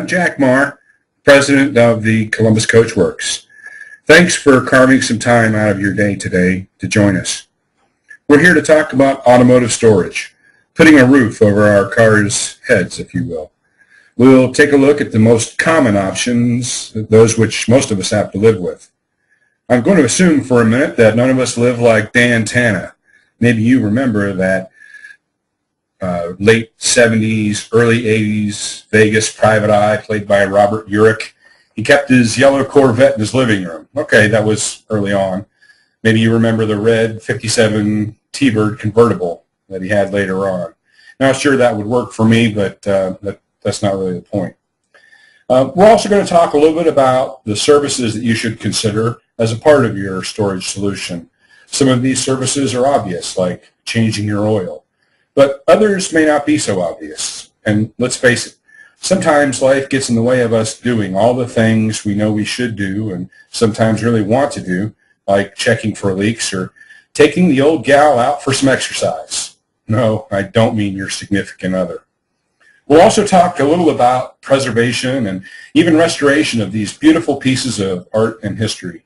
I'm Jack Marr, president of the Columbus Coach Works. Thanks for carving some time out of your day today to join us. We're here to talk about automotive storage, putting a roof over our cars' heads, if you will. We'll take a look at the most common options, those which most of us have to live with. I'm going to assume for a minute that none of us live like Dan Tana. Maybe you remember that late 70s, early 80s Vegas private eye played by Robert Urich. He kept his yellow Corvette in his living room. Okay, that was early on. Maybe you remember the red 57 T-Bird convertible that he had later on. Not sure that would work for me, but that's not really the point. We're also going to talk a little bit about the services that you should consider as a part of your storage solution. Some of these services are obvious, like changing your oil, but others may not be so obvious. And let's face it, sometimes life gets in the way of us doing all the things we know we should do and sometimes really want to do, like checking for leaks or taking the old gal out for some exercise. No, I don't mean your significant other. We'll also talk a little about preservation and even restoration of these beautiful pieces of art and history.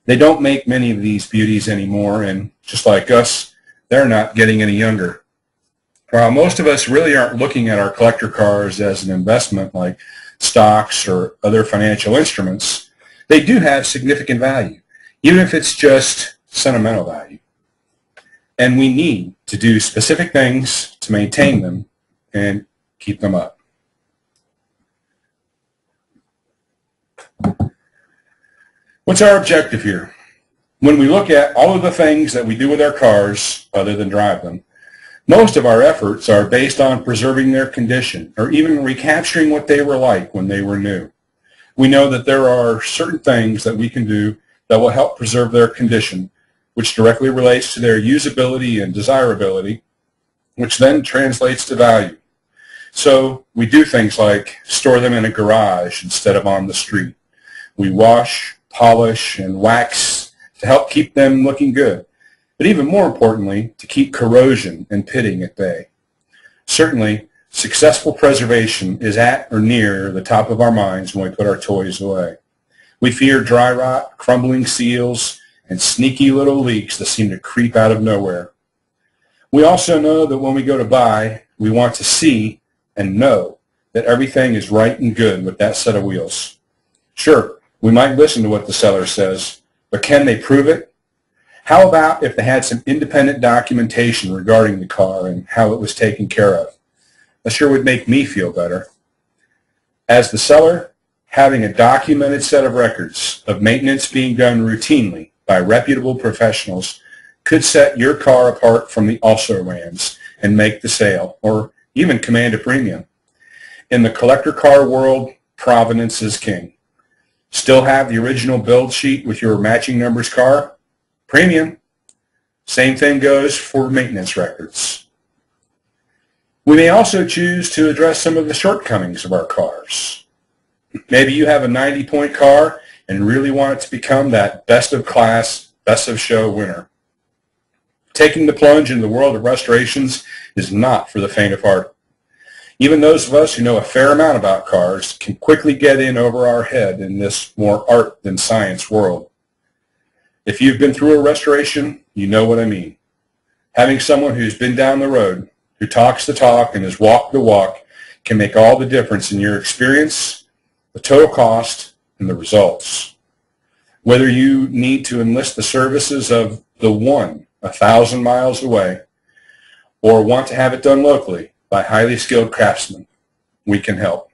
They don't make many of these beauties anymore, and just like us, they're not getting any younger. While most of us really aren't looking at our collector cars as an investment like stocks or other financial instruments, they do have significant value, even if it's just sentimental value. And we need to do specific things to maintain them and keep them up. What's our objective here? When we look at all of the things that we do with our cars, other than drive them, most of our efforts are based on preserving their condition or even recapturing what they were like when they were new. We know that there are certain things that we can do that will help preserve their condition, which directly relates to their usability and desirability, which then translates to value. So we do things like store them in a garage instead of on the street. We wash, polish, and wax to help keep them looking good, but even more importantly, to keep corrosion and pitting at bay. Certainly, successful preservation is at or near the top of our minds when we put our toys away. We fear dry rot, crumbling seals, and sneaky little leaks that seem to creep out of nowhere. We also know that when we go to buy, we want to see and know that everything is right and good with that set of wheels. Sure, we might listen to what the seller says, but can they prove it? How about if they had some independent documentation regarding the car and how it was taken care of? That sure would make me feel better. As the seller, having a documented set of records of maintenance being done routinely by reputable professionals could set your car apart from the also-rans and make the sale, or even command a premium. In the collector car world, provenance is king. Still have the original build sheet with your matching numbers car? Premium. Same thing goes for maintenance records. We may also choose to address some of the shortcomings of our cars. Maybe you have a 90-point car and really want it to become that best of class, best of show winner. Taking the plunge into the world of restorations is not for the faint of heart. Even those of us who know a fair amount about cars can quickly get in over our head in this more art than science world. If you've been through a restoration, you know what I mean. Having someone who's been down the road, who talks the talk and has walked the walk, can make all the difference in your experience, the total cost, and the results. Whether you need to enlist the services of the one 1,000 miles away or want to have it done locally by highly skilled craftsmen, we can help.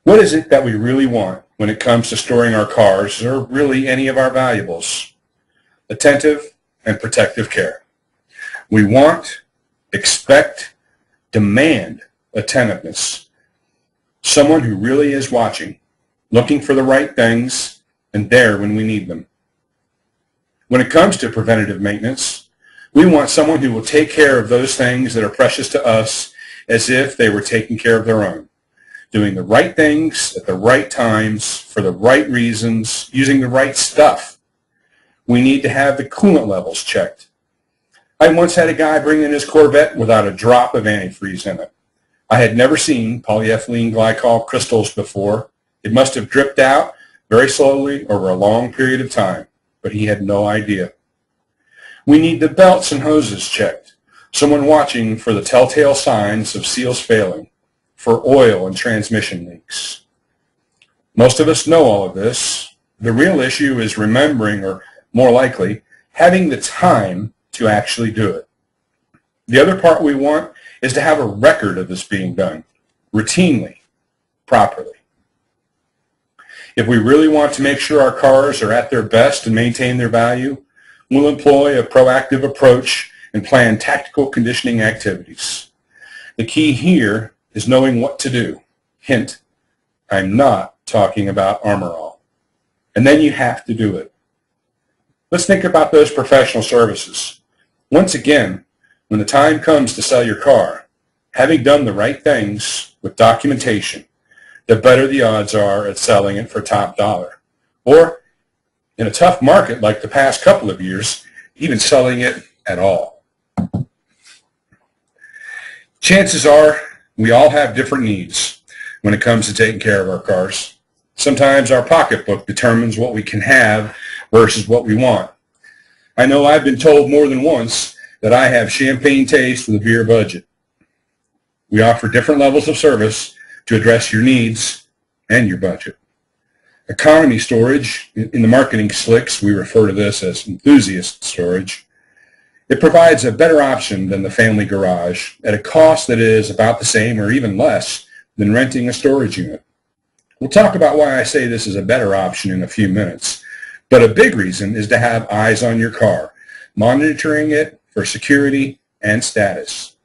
What is it that we really want when it comes to storing our cars or really any of our valuables? Attentive and protective care. We want, expect, demand attentiveness. Someone who really is watching, looking for the right things, and there when we need them. When it comes to preventative maintenance, we want someone who will take care of those things that are precious to us as if they were taking care of their own, doing the right things at the right times for the right reasons, using the right stuff. We need to have the coolant levels checked. I once had a guy bring in his Corvette without a drop of antifreeze in it. I had never seen polyethylene glycol crystals before. It must have dripped out very slowly over a long period of time, but he had no idea. We need the belts and hoses checked, someone watching for the telltale signs of seals failing, for oil and transmission leaks. Most of us know all of this. The real issue is remembering, or more likely, having the time to actually do it. The other part we want is to have a record of this being done, routinely, properly. If we really want to make sure our cars are at their best and maintain their value, we'll employ a proactive approach and plan tactical conditioning activities. The key here is knowing what to do. Hint, I'm not talking about Armor All. And then you have to do it. Let's think about those professional services. Once again, when the time comes to sell your car, having done the right things with documentation, the better the odds are at selling it for top dollar. Or, in a tough market like the past couple of years, even selling it at all. Chances are we all have different needs when it comes to taking care of our cars. Sometimes our pocketbook determines what we can have versus what we want. I know I've been told more than once that I have champagne taste with a beer budget. We offer different levels of service to address your needs and your budget. Economy storage, in the marketing slicks, we refer to this as enthusiast storage. It provides a better option than the family garage at a cost that is about the same or even less than renting a storage unit. We'll talk about why I say this is a better option in a few minutes, but a big reason is to have eyes on your car, monitoring it for security and status.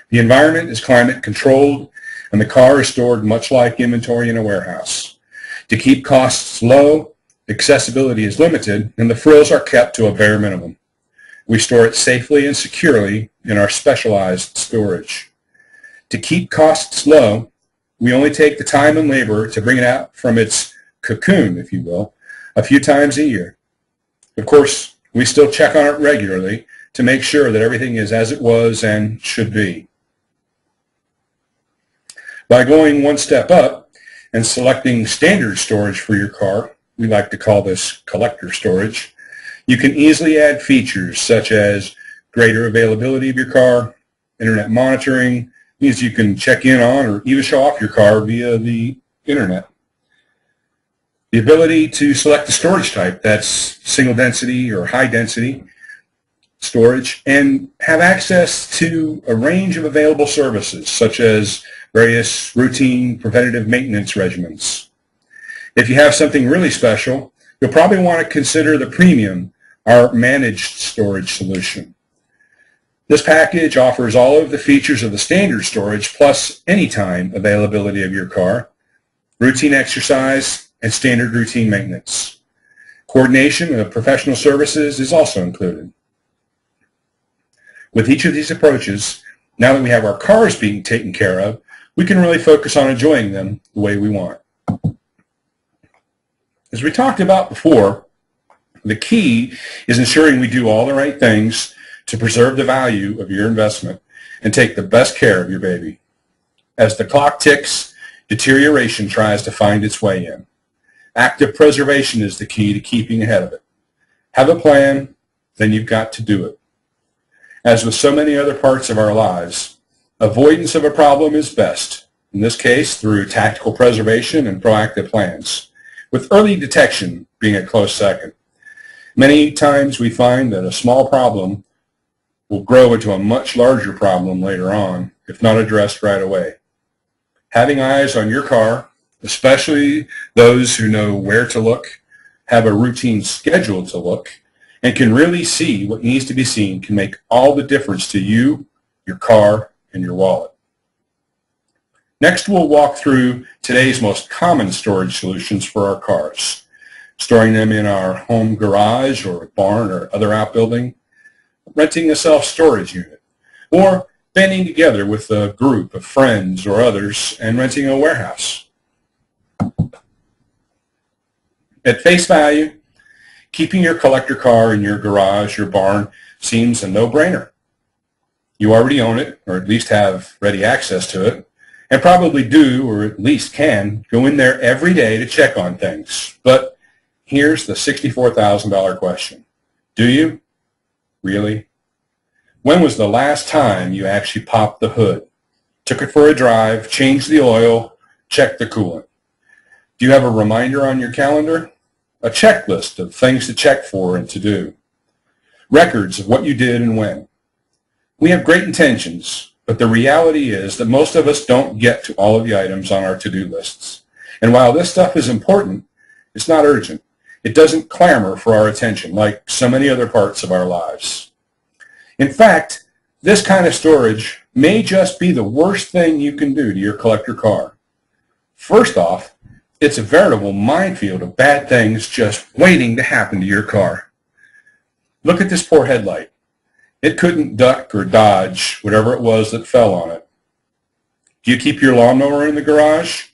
The environment is climate controlled, and the car is stored much like inventory in a warehouse. To keep costs low, accessibility is limited, and the frills are kept to a bare minimum. We store it safely and securely in our specialized storage. To keep costs low, we only take the time and labor to bring it out from its cocoon, if you will, a few times a year. Of course, we still check on it regularly to make sure that everything is as it was and should be. By going one step up and selecting standard storage for your car, we like to call this collector storage, you can easily add features such as greater availability of your car, internet monitoring, means you can check in on or even show off your car via the internet. The ability to select the storage type, that's single density or high density storage, and have access to a range of available services such as various routine preventative maintenance regimens. If you have something really special, you'll probably want to consider the premium, our managed storage solution. This package offers all of the features of the standard storage plus anytime availability of your car, routine exercise, and standard routine maintenance. Coordination of professional services is also included. With each of these approaches, now that we have our cars being taken care of, we can really focus on enjoying them the way we want. As we talked about before, the key is ensuring we do all the right things to preserve the value of your investment and take the best care of your baby. As the clock ticks, deterioration tries to find its way in. Active preservation is the key to keeping ahead of it. Have a plan, then you've got to do it. As with so many other parts of our lives, avoidance of a problem is best, in this case through tactical preservation and proactive plans, with early detection being a close second. Many times we find that a small problem will grow into a much larger problem later on, if not addressed right away. Having eyes on your car, especially those who know where to look, have a routine schedule to look, and can really see what needs to be seen can make all the difference to you, your car, and your wallet. Next, we'll walk through today's most common storage solutions for our cars, storing them in our home garage or barn or other outbuilding, renting a self-storage unit, or banding together with a group of friends or others and renting a warehouse. At face value, keeping your collector car in your garage or barn seems a no-brainer. You already own it, or at least have ready access to it, and probably do, or at least can, go in there every day to check on things. But here's the $64,000 question. Do you? Really? When was the last time you actually popped the hood, took it for a drive, changed the oil, checked the coolant? Do you have a reminder on your calendar? A checklist of things to check for and to do. Records of what you did and when. We have great intentions, but the reality is that most of us don't get to all of the items on our to-do lists. And while this stuff is important, it's not urgent. It doesn't clamor for our attention like so many other parts of our lives. In fact, this kind of storage may just be the worst thing you can do to your collector car. First off, it's a veritable minefield of bad things just waiting to happen to your car. Look at this poor headlight. It couldn't duck or dodge whatever it was that fell on it. Do you keep your lawnmower in the garage?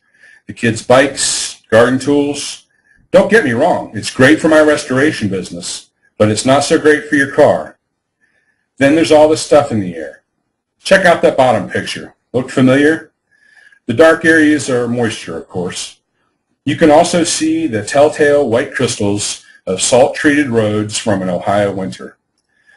The kids' bikes, garden tools? Don't get me wrong, it's great for my restoration business, but it's not so great for your car. Then there's all this stuff in the air. Check out that bottom picture. Look familiar? The dark areas are moisture, of course. You can also see the telltale white crystals of salt-treated roads from an Ohio winter.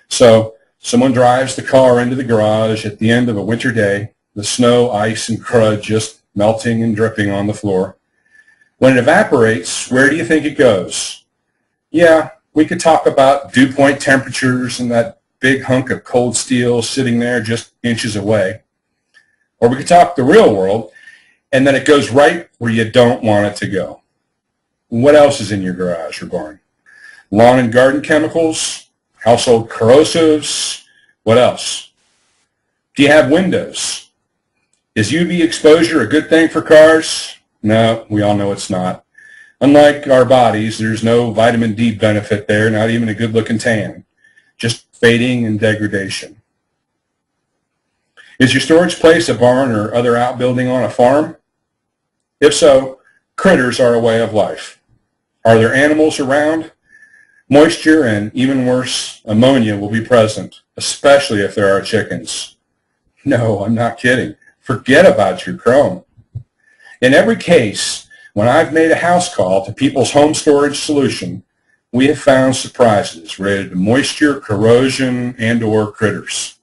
So, someone drives the car into the garage at the end of a winter day, the snow, ice, and crud just melting and dripping on the floor. When it evaporates, where do you think it goes? Yeah, we could talk about dew point temperatures and that big hunk of cold steel sitting there just inches away. Or we could talk the real world, and then it goes right where you don't want it to go. What else is in your garage or barn? Lawn and garden chemicals? Household corrosives? What else? Do you have windows? Is UV exposure a good thing for cars? No, we all know it's not. Unlike our bodies, there's no vitamin D benefit there, not even a good-looking tan. Just fading and degradation. Is your storage place a barn or other outbuilding on a farm? If so, critters are a way of life. Are there animals around? Moisture and, even worse, ammonia will be present, especially if there are chickens. No, I'm not kidding. Forget about your chrome. In every case, when I've made a house call to People's Home Storage Solution, we have found surprises related to moisture, corrosion, and/or critters.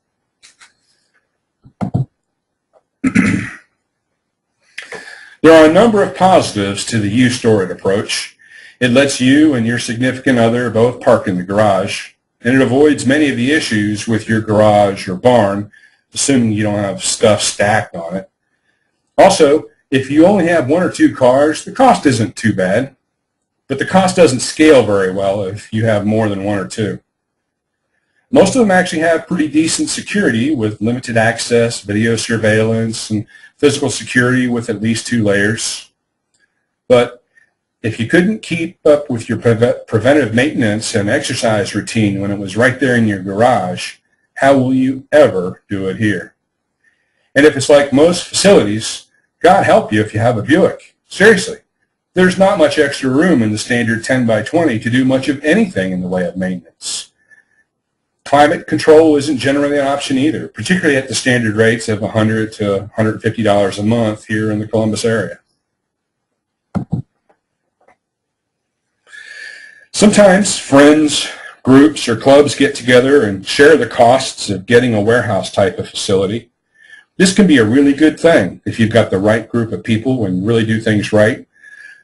There are a number of positives to the You Store It approach. It lets you and your significant other both park in the garage, and it avoids many of the issues with your garage or barn, assuming you don't have stuff stacked on it. Also, if you only have one or two cars, the cost isn't too bad, but the cost doesn't scale very well if you have more than one or two. Most of them actually have pretty decent security with limited access, video surveillance, and physical security with at least 2 layers. But if you couldn't keep up with your preventive maintenance and exercise routine when it was right there in your garage, how will you ever do it here? And if it's like most facilities, God help you if you have a Buick. Seriously, there's not much extra room in the standard 10x20 to do much of anything in the way of maintenance. Climate control isn't generally an option either, particularly at the standard rates of $100 to $150 a month here in the Columbus area. Sometimes friends, groups, or clubs get together and share the costs of getting a warehouse type of facility. This can be a really good thing if you've got the right group of people and really do things right.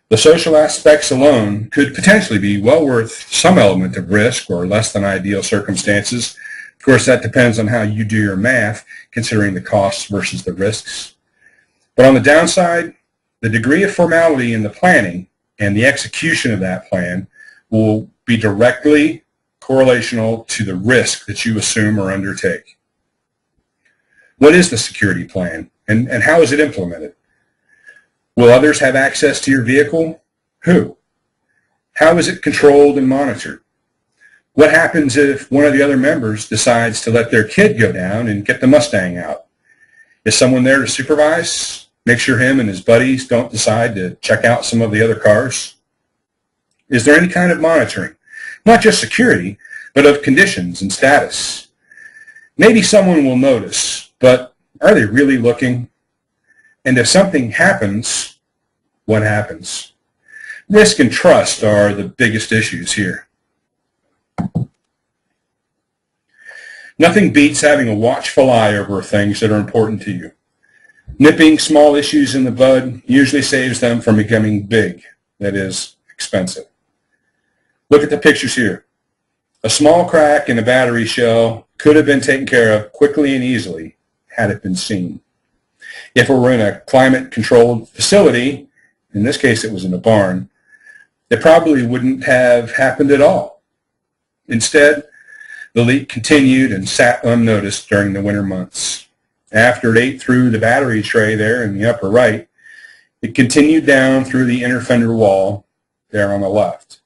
The social aspects alone could potentially be well worth some element of risk or less than ideal circumstances. Of course, that depends on how you do your math, considering the costs versus the risks. But on the downside, the degree of formality in the planning and the execution of that plan will be directly correlational to the risk that you assume or undertake. What is the security plan, and how is it implemented? Will others have access to your vehicle? Who? How is it controlled and monitored? What happens if one of the other members decides to let their kid go down and get the Mustang out? Is someone there to supervise? Make sure him and his buddies don't decide to check out some of the other cars? Is there any kind of monitoring? Not just security, but of conditions and status. Maybe someone will notice, but are they really looking? And if something happens, what happens? Risk and trust are the biggest issues here. Nothing beats having a watchful eye over things that are important to you. Nipping small issues in the bud usually saves them from becoming big, that is, expensive. Look at the pictures here. A small crack in a battery shell could have been taken care of quickly and easily had it been seen. If it were in a climate-controlled facility, in this case it was in a barn, it probably wouldn't have happened at all. Instead, the leak continued and sat unnoticed during the winter months. After it ate through the battery tray there in the upper right, it continued down through the inner fender wall there on the left.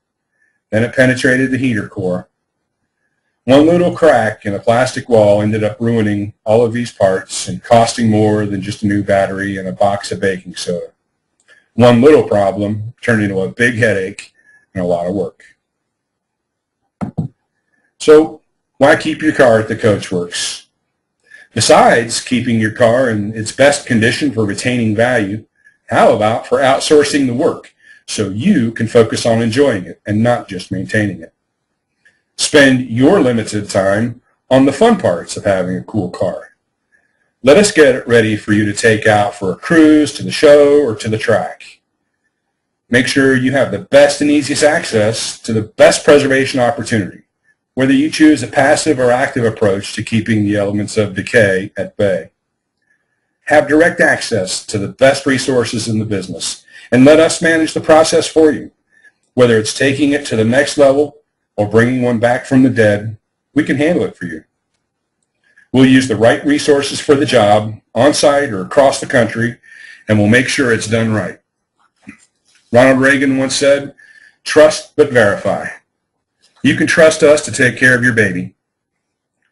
Then it penetrated the heater core. One little crack in a plastic wall ended up ruining all of these parts and costing more than just a new battery and a box of baking soda. One little problem turned into a big headache and a lot of work. So why keep your car at the Coach Works? Besides keeping your car in its best condition for retaining value, how about for outsourcing the work so you can focus on enjoying it and not just maintaining it? Spend your limited time on the fun parts of having a cool car. Let us get it ready for you to take out for a cruise, to the show, or to the track. Make sure you have the best and easiest access to the best preservation opportunity, whether you choose a passive or active approach to keeping the elements of decay at bay. Have direct access to the best resources in the business, and let us manage the process for you. Whether it's taking it to the next level or bringing one back from the dead, we can handle it for you. We'll use the right resources for the job, on-site or across the country, and we'll make sure it's done right. Ronald Reagan once said, "Trust but verify." You can trust us to take care of your baby.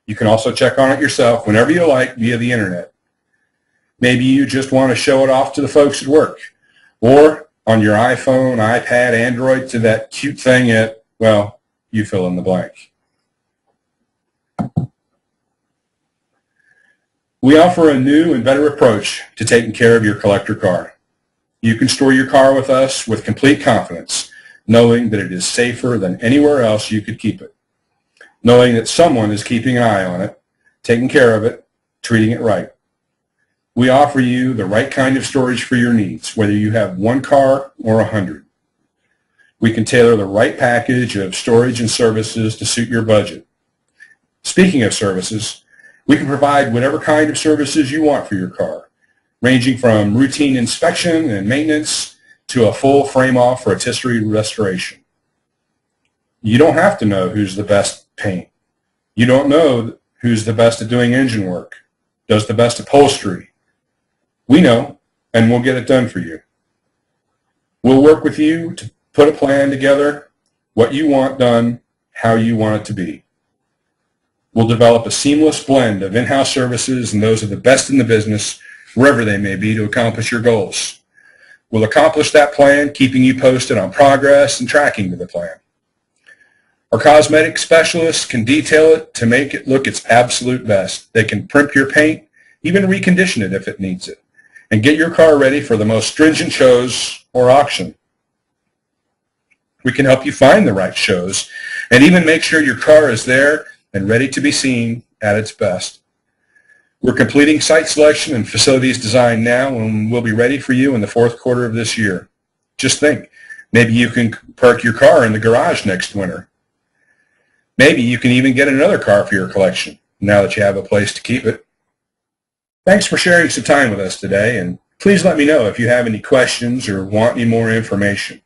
You can also check on it yourself whenever you like via the internet. Maybe you just want to show it off to the folks at work, or on your iPhone, iPad, Android to that cute thing at, well, you fill in the blank. We offer a new and better approach to taking care of your collector car. You can store your car with us with complete confidence, knowing that it is safer than anywhere else you could keep it, knowing that someone is keeping an eye on it, taking care of it, treating it right. We offer you the right kind of storage for your needs, whether you have one car or 100. We can tailor the right package of storage and services to suit your budget. Speaking of services, we can provide whatever kind of services you want for your car, ranging from routine inspection and maintenance to a full frame-off rotisserie restoration. You don't have to know who's the best paint. You don't know who's the best at doing engine work, does the best upholstery. We know, and we'll get it done for you. We'll work with you to put a plan together, what you want done, how you want it to be. We'll develop a seamless blend of in-house services and those of the best in the business, wherever they may be, to accomplish your goals. We'll accomplish that plan, keeping you posted on progress and tracking to the plan. Our cosmetic specialists can detail it to make it look its absolute best. They can primp your paint, even recondition it if it needs it, and get your car ready for the most stringent shows or auction. We can help you find the right shows and even make sure your car is there and ready to be seen at its best. We're completing site selection and facilities design now, and we'll be ready for you in the fourth quarter of this year. Just think, maybe you can park your car in the garage next winter. Maybe you can even get another car for your collection now that you have a place to keep it. Thanks for sharing some time with us today, and please let me know if you have any questions or want any more information.